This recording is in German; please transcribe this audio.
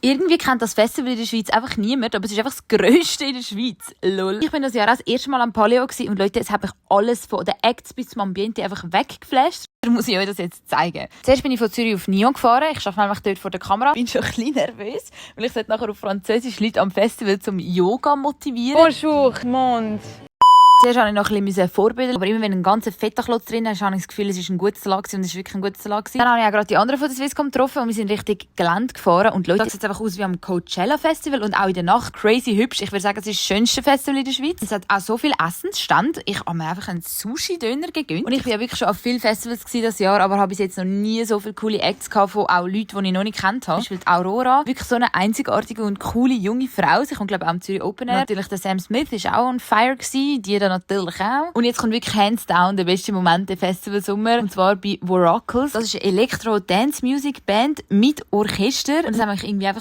Irgendwie kennt das Festival in der Schweiz einfach niemand, aber es ist einfach das grösste in der Schweiz. Lol. Ich bin das Jahr auch das erste Mal am Paleo und Leute, es hat mich alles von den Acts bis zum Ambiente einfach weggeflasht. Da muss ich euch das jetzt zeigen. Zuerst bin ich von Zürich auf Nyon gefahren. Ich arbeite nämlich dort vor der Kamera. Ich bin schon ein bisschen nervös, weil ich nachher auf Französisch Leute am Festival zum Yoga motivieren. Bonjour, monde. Zuerst musste ich noch ein bisschen vorbilden, aber immer wenn ein ganzer Feta-Klotz drin ist, habe ich das Gefühl, es ist ein guter Salat und es ist wirklich ein guter Salat. Dann habe ich auch gerade die anderen von der Swisscom getroffen und wir sind richtig Gelände gefahren. Und Leute, es sieht einfach aus wie am Coachella Festival und auch in der Nacht crazy hübsch. Ich würde sagen, es ist das schönste Festival in der Schweiz. Es hat auch so viel Essensstand. Ich habe mir einfach einen Sushi-Döner gegönnt. Und ich war ja wirklich schon auf vielen Festivals dieses Jahr, aber habe bis jetzt noch nie so viele coole Acts gehabt von auch Leuten, die ich noch nicht kennt habe. Zum Beispiel die Aurora. Wirklich so eine einzigartige und coole junge Frau. Sie kommt, glaube ich, auch am Zürich Open Air. Natürlich der Sam Smith war auch on fire gewesen. Die dann natürlich auch. Und jetzt kommt wirklich hands down der beste Moment der Festivalsommer. Und zwar bei Voracles. Das ist eine Elektro-Dance-Music-Band mit Orchester. Und das haben mich irgendwie einfach